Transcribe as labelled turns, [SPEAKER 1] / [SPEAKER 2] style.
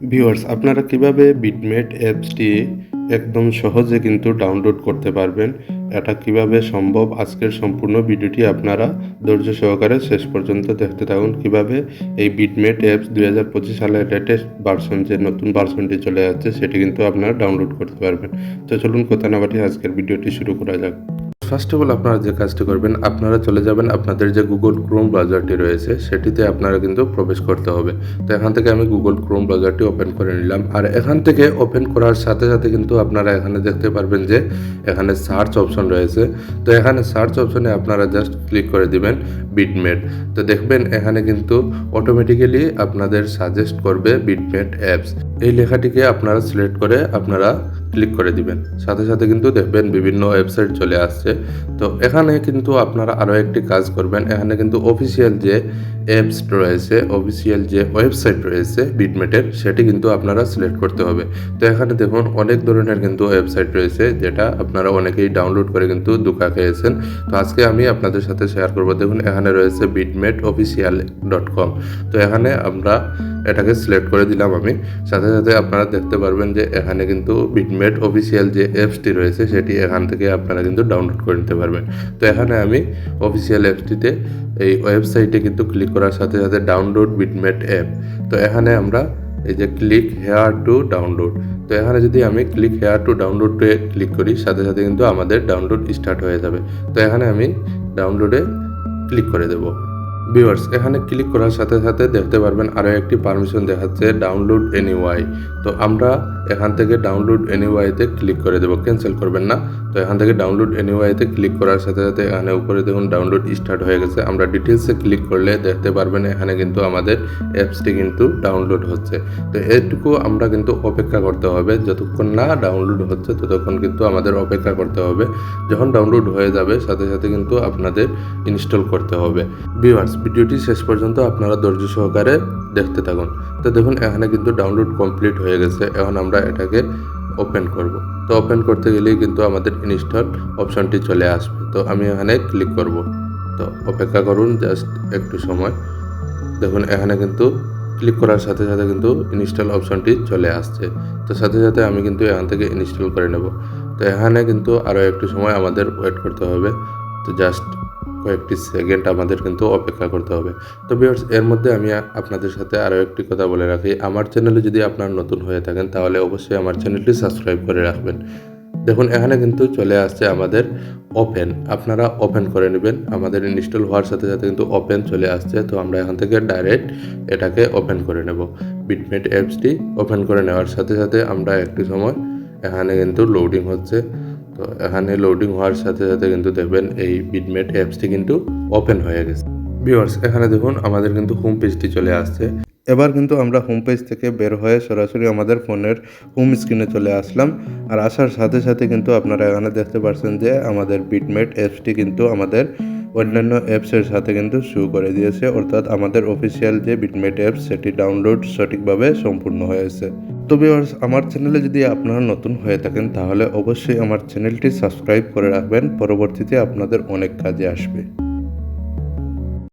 [SPEAKER 1] Viewers, আপনারা কিভাবে বিটমেট অ্যাপসটি একদম সহজে কিন্তু ডাউনলোড করতে পারবেন, এটা কিভাবে সম্ভব আজকের সম্পূর্ণ ভিডিওটি আপনারা ধৈর্য সহকারে শেষ পর্যন্ত দেখতে থাকুন। কিভাবে এই বিটমেট অ্যাপস 2025 সালের লেটেস্ট ভার্সন, যে নতুন ভার্সনটি চলে যাচ্ছে, সেটি কিন্তু আপনারা ডাউনলোড করতে পারবেন। তো চলুন কথা না বাড়িয়ে আজকের ভিডিওটি শুরু করা যাক। ফার্স্ট অফ অল আপনারা যে কাজটি করবেন, আপনারা চলে যাবেন আপনাদের যে গুগল ক্রোম ব্রাউজারটি রয়েছে সেটিতে আপনারা কিন্তু প্রবেশ করতে হবে। তো এখান থেকে আমি গুগল ক্রোম ব্রাউজারটি ওপেন করে নিলাম। আর এখান থেকে ওপেন করার সাথে সাথে কিন্তু আপনারা এখানে দেখতে পারবেন যে এখানে সার্চ অপশন রয়েছে। তো এখানে সার্চ অপশনে আপনারা জাস্ট ক্লিক করে দিবেন বিটমেট। তো দেখবেন এখানে কিন্তু অটোমেটিক্যালি আপনাদের সাজেস্ট করবে বিটমেট অ্যাপস। এই লেখাটিকে আপনারা সিলেক্ট করে আপনারা ক্লিক করে দিবেন। সাথে সাথে কিন্তু দেখবেন বিভিন্ন ওয়েবসাইট চলে আসছে। তো এখানে কিন্তু আপনারা আরও একটি কাজ করবেন, এখানে কিন্তু অফিসিয়াল যে অ্যাপস রয়েছে, অফিসিয়াল যে ওয়েবসাইট রয়েছে বিটমেটের, সেটি কিন্তু আপনারা সিলেক্ট করতে হবে। তো এখানে দেখুন অনেক ধরনের কিন্তু ওয়েবসাইট রয়েছে, যেটা আপনারা অনেকেই ডাউনলোড করে কিন্তু ধোঁকা খেয়েছেন। তো আজকে আমি আপনাদের সাথে শেয়ার করব। দেখুন এখানে রয়েছে bitmetorofficial.com। তো এখানে আমরা এটাকে সিলেক্ট করে দিলাম আমি। সাথে সাথে আপনারা দেখতে পারবেন যে এখানে কিন্তু বিটমেট অফিসিয়াল যে অ্যাপসটি রয়েছে সেটি এখান থেকে আপনারা কিন্তু ডাউনলোড করে নিতে পারবেন। তো এখানে আমি অফিসিয়াল অ্যাপসটিতে এই ওয়েবসাইটে কিন্তু ক্লিক করার সাথে সাথে ডাউনলোড বিটমেট অ্যাপ। তো এখানে আমরা এই যে ক্লিক হেয়ার টু ডাউনলোড, তো এখানে যদি আমি ক্লিক হেয়ার টু ডাউনলোডে ক্লিক করি, সাথে সাথে কিন্তু আমাদের ডাউনলোড স্টার্ট হয়ে যাবে। তো এখানে আমি ডাউনলোডে ক্লিক করে দেবো। ভিউয়ার্স, এখানে ক্লিক করার সাথে সাথে দেখতে পারবেন আরও একটি পারমিশন দেখাচ্ছে ডাউনলোড এনিওয়াই। তো আমরা এখান থেকে ডাউনলোড এনিওয়াইতে ক্লিক করে দেবো, ক্যান্সেল করবেন না। তো এখান থেকে ডাউনলোড এনিওয়াইতে ক্লিক করার সাথে সাথে এখানে উপরে দেখুন ডাউনলোড স্টার্ট হয়ে গেছে। আমরা ডিটেলসে ক্লিক করলে দেখতে পারবেন এখানে কিন্তু আমাদের অ্যাপসটি কিন্তু ডাউনলোড হচ্ছে। তো এটুকু আমরা কিন্তু অপেক্ষা করতে হবে, যতক্ষণ না ডাউনলোড হচ্ছে ততক্ষণ কিন্তু আমাদের অপেক্ষা করতে হবে। যখন ডাউনলোড হয়ে যাবে সাথে সাথে কিন্তু আপনাদের ইনস্টল করতে হবে। ভিউয়ার্স, ভিডিওটি শেষ পর্যন্ত আপনারা ধৈর্য সহকারে দেখতে থাকুন। তো দেখুন এখানে কিন্তু ডাউনলোড কমপ্লিট হয়ে গেছে। এখন আমরা এটাকে ওপেন করব। তো ওপেন করতে গেলেই কিন্তু আমাদের ইনস্টল অপশনটি চলে আসবে। তো আমি এখানে ক্লিক করব। তো অপেক্ষা করুন জাস্ট একটু সময়। দেখুন এখানে কিন্তু ক্লিক করার সাথে সাথে কিন্তু ইনস্টল অপশনটি চলে আসছে। তো সাথে সাথে আমি কিন্তু এখান থেকে ইনস্টল করে নেব। তো এখানে কিন্তু আরও একটু সময় আমাদের ওয়েট করতে হবে। তো জাস্ট কয়েকটি সেকেন্ড আমাদের কিন্তু অপেক্ষা করতে হবে। তো ভিউয়ার্স, এর মধ্যে আমি আপনাদের সাথে আরও একটি কথা বলে রাখি, আমার চ্যানেলে যদি আপনারা নতুন হয়ে থাকেন তাহলে অবশ্যই আমার চ্যানেলটি সাবস্ক্রাইব করে রাখবেন। দেখুন এখানে কিন্তু চলে আসছে আমাদের ওপেন, আপনারা ওপেন করে নেবেন। আমাদের ইনস্টল হওয়ার সাথে সাথে কিন্তু ওপেন চলে আসছে। তো আমরা এখান থেকে ডাইরেক্ট এটাকে ওপেন করে নেব। বিটমেট অ্যাপসটি ওপেন করে নেওয়ার সাথে সাথে আমরা একটু সময় এখানে কিন্তু লোডিং হচ্ছে। তো এখানে লোডিং হওয়ার সাথে সাথে কিন্তু দেখবেন এই বিটমেট অ্যাপসটি কিন্তু ওপেন হয়ে গেছে। ভিউয়ার্স, এখানে দেখুন আমাদের কিন্তু হোম পেজটি চলে আসছে। এবার কিন্তু আমরা হোম পেজ থেকে বের হয়ে সরাসরি আমাদের ফোনের হোম স্ক্রিনে চলে আসলাম। আর আসার সাথে সাথে কিন্তু আপনারা এখানে দেখতে পাচ্ছেন যে আমাদের বিটমেট অ্যাপসটি কিন্তু আমাদের অন্যান্য অ্যাপসের সাথে কিন্তু শো করে দিয়েছে, অর্থাৎ আমাদের অফিসিয়াল যে বিটমেট অ্যাপস সেটি ডাউনলোড সঠিকভাবে সম্পূর্ণ হয়েছে। তো ভিউয়ার্স, আমার চ্যানেলে যদি আপনারা নতুন হয়ে থাকেন তাহলে অবশ্যই আমার চ্যানেলটি সাবস্ক্রাইব করে রাখবেন, পরবর্তীতে আপনাদের অনেক কাজে আসবে।